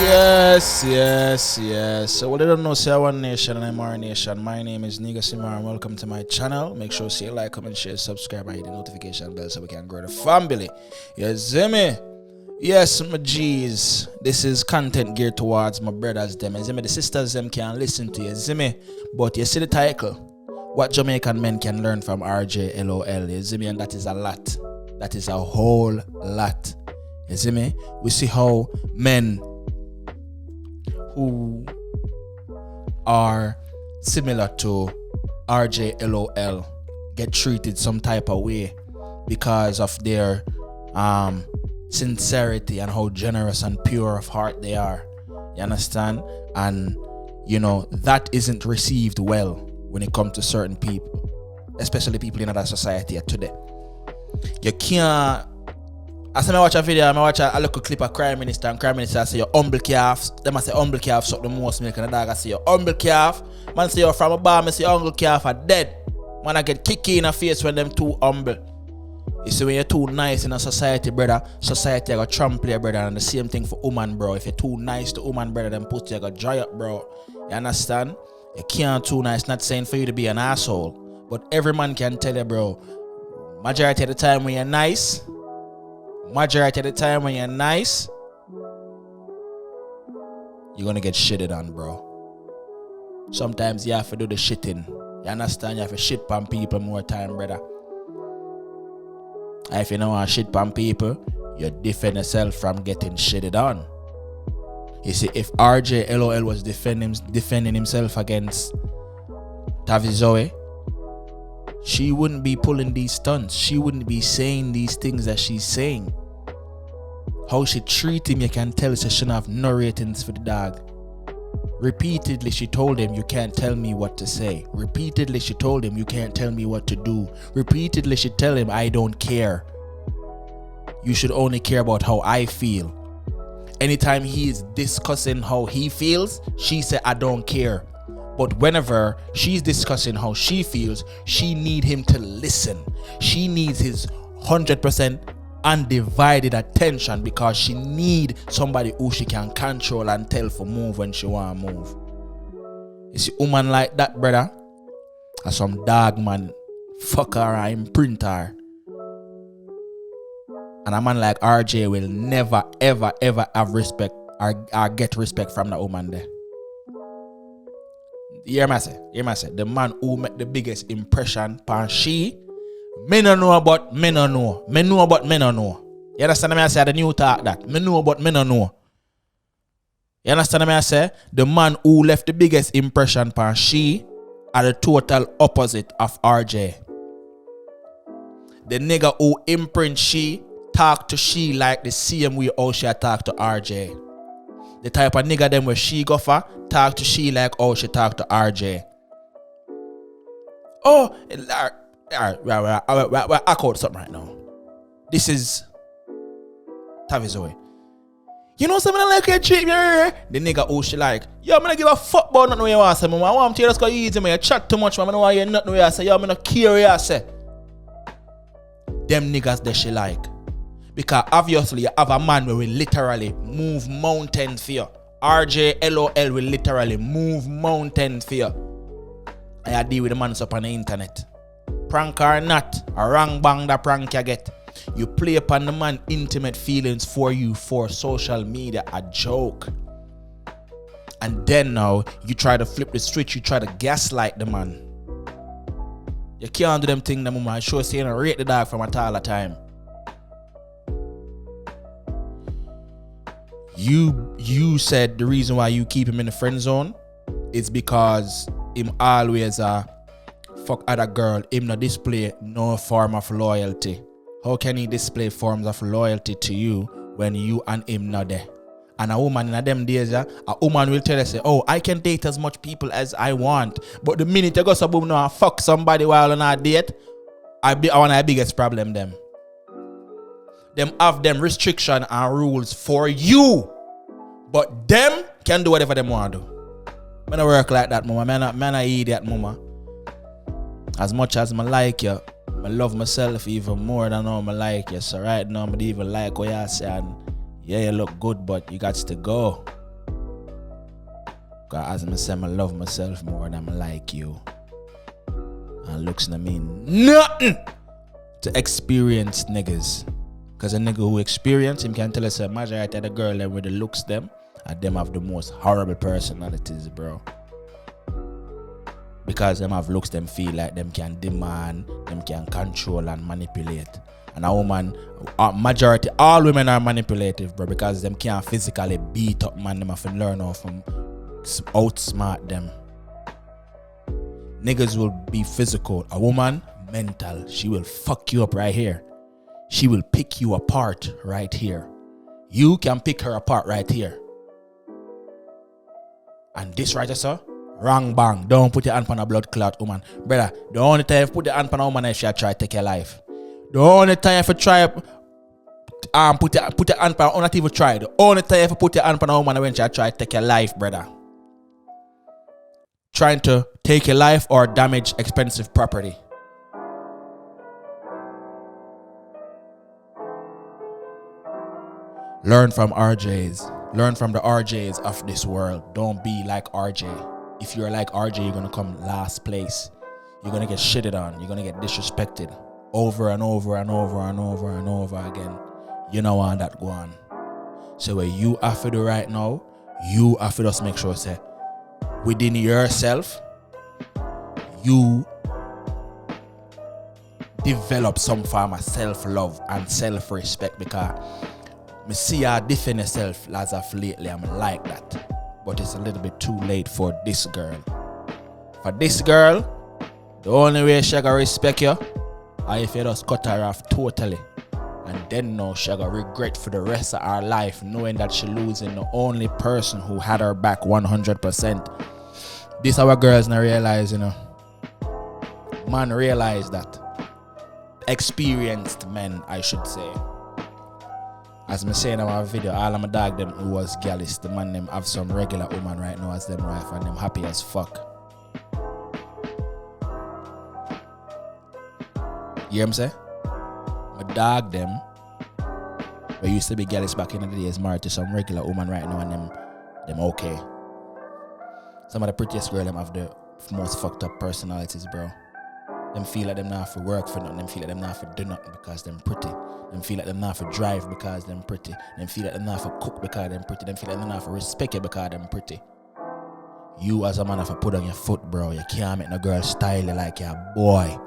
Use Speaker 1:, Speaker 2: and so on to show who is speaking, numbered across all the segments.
Speaker 1: Yes. So what I don't know, say One Nation and Imara Nation. My name is Negusimara and welcome to my channel. Make sure you like, comment, share, subscribe, and hit the notification bell so we can grow the family. You see me? Yes, my G's. This is content geared towards my brothers them. You see me? The sisters them can listen to you. See me? But you see the title? What Jamaican men can learn from Arjay LOL. You see me? And that is a lot. That is a whole lot. You see me? We see how men who are similar to Arjay LOL get treated some type of way because of their sincerity and how generous and pure of heart they are. You understand? And you know that isn't received well when it comes to certain people, especially people in other society today. You can't. As I watch a video, I watch a local clip of Crime Minister, and Crime Minister say your humble calf. Them I say humble calf suck the most milk, and the dog I say your humble calf. Man say you're from a bar, I say your humble calf are dead. Man I get kicked in the face when them too humble. You see when you're too nice in a society, brother, society I got trample you, brother, and the same thing for woman, bro. If you're too nice to woman, brother, then put you got dry up, bro. You understand? You can't too nice, not saying for you to be an asshole. But every man can tell you, bro, majority of the time when you're nice, you're gonna get shitted on, bro. Sometimes you have to do the shitting. You understand? You have to shit on people more time, brother. And if you don't want to shit on people, you defend yourself from getting shitted on. You see, if Arjay LOL was defending himself against Tavizoe, she wouldn't be pulling these stunts. She wouldn't be saying these things that she's saying. How she treat him, you can tell she shouldn't have no ratings for the dog. Repeatedly, she told him, you can't tell me what to say. Repeatedly, she told him, you can't tell me what to do. Repeatedly, she tell him, I don't care. You should only care about how I feel. Anytime he is discussing how he feels, she said, I don't care. But whenever she's discussing how she feels, she need him to listen. She needs his 100% undivided attention because she need somebody who she can control and tell for move when she want to move. You see, woman like that, brother, or some dog man, fuck her or imprint her. And a man like Arjay will never, ever have respect or get respect from that woman there. Hear me say, the man who made the biggest impression upon she, me no know about me no know. Me know about me no know. You understand me I say the new talk that? Me know about me no know. You understand me I say? The man who left the biggest impression upon she are the total opposite of Arjay. The nigga who imprint she talk to she like the same way how she talk to Arjay. The type of nigga them where she go for talk to she like how she talk to Arjay. Oh, I caught something right now. This is Tavizoe. You know something like a treat me? The nigga who she like, yo, I'm gonna give a fuck about nothing you want to say, man. I want to just go easy, man. You chat too much, man. I don't want to hear nothing you say. Yo, I'm not curious, say. Them niggas that she like. Because obviously you have a man who will literally move mountains for you. Arjay LOL will literally move mountains for you. And I deal with the man up on the internet. Prank or not, a wrong bang that prank you get. You play upon the man intimate feelings for you for social media, a joke. And then now, you try to flip the switch, you try to gaslight the man. You can't do them things no more. I sure say you rate the dog from a taller time. You said the reason why you keep him in the friend zone is because him always fuck other girl. Him not display no form of loyalty. How can he display forms of loyalty to you when you and him not there? And a woman in them days, a woman will tell you, say, oh, I can date as much people as I want. But the minute you go so boom now fuck somebody while on a date, I want the biggest problem them. Them have them restriction and rules for you. But them can do whatever them want to do. I don't work like that, mama. Man, I'm an idiot, mama. As much as I like you, I love myself even more than how I like you. So right now, I even like what you say. And yeah, you look good, but you got to go. Cause as I say, I love myself more than I like you. And looks don't mean nothing to experienced niggas. Cause a nigga who experience him can tell us a majority of the girl them with the looks them and them have the most horrible personalities, bro. Because them have looks them feel like them can demand, them can control and manipulate. And a woman, majority, all women are manipulative, bro, because them can't physically beat up man, them have to learn how from outsmart them. Niggas will be physical. A woman, mental. She will fuck you up right here. She will pick you apart right here. You can pick her apart right here. And this right here, sir, wrong bang. Don't put your hand on a blood clot woman. Brother, the only time you put your hand on a woman is if she try to take your life. The only time if you try put your hand on, not even try. The only time if you put your hand on a woman when she try to take your life, brother. Trying to take your life or damage expensive property. Learn from RJs. Learn from the RJs of this world. Don't be like RJ. If you're like RJ, you're gonna come last place. You're gonna get shitted on. You're gonna get disrespected over and over and over and over and over again. You know how that go on. So what you have to do right now, you have to just make sure say within yourself, you develop some form of self-love and self-respect, because me see her defend herself as of lately. I'm like that. But it's a little bit too late for this girl. For this girl, the only way she gonna respect you is if you just cut her off totally. And then now she gonna regret for the rest of her life, knowing that she losing the only person who had her back 100%. This our girls now realize, you know. Man realize that. Experienced men, I should say. As me saying in my video, all of my dog them who was gallus, the man them have some regular woman right now as them wife and them happy as fuck. You hear me say? My dog them, we used to be gallus back in the days, married to some regular woman right now and them okay. Some of the prettiest girl them have the most fucked up personalities, bro. Them feel like them not have to work for nothing. Them feel like them not have to do nothing because them pretty. Them feel like them not have to drive because them pretty. Them feel like them not have to cook because them pretty. Them feel like them not have to respect you because them pretty. You as a man have to put on your foot, bro. You can't make no girl style you like you're a boy.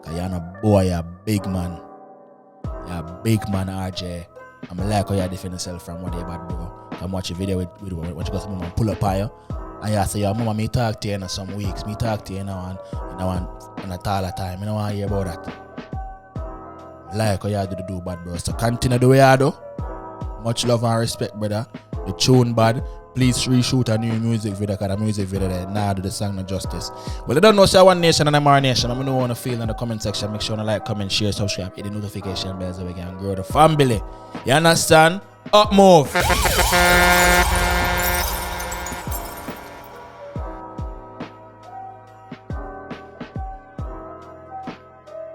Speaker 1: Cause you're not a boy, you're a big man. You're a big man, RJ. I'm like how you defend yourself from what you bad, bro. Come watch a video with what you got some woman pull up on you. And you say, yo, mama, me talk to you in some weeks. Me talk to you now and a taller time. I don't want to hear about that. Like how you do bad, bro. So continue the way you do. Much love and respect, brother. The tune bad. Please reshoot a new music video, because the music video there now do the song no justice. Well, I don't know, say one nation and Imara nation. I'm going to feel in the comment section. Make sure you like, comment, share, subscribe, hit the notification bell so we can grow the family. You understand? Up move.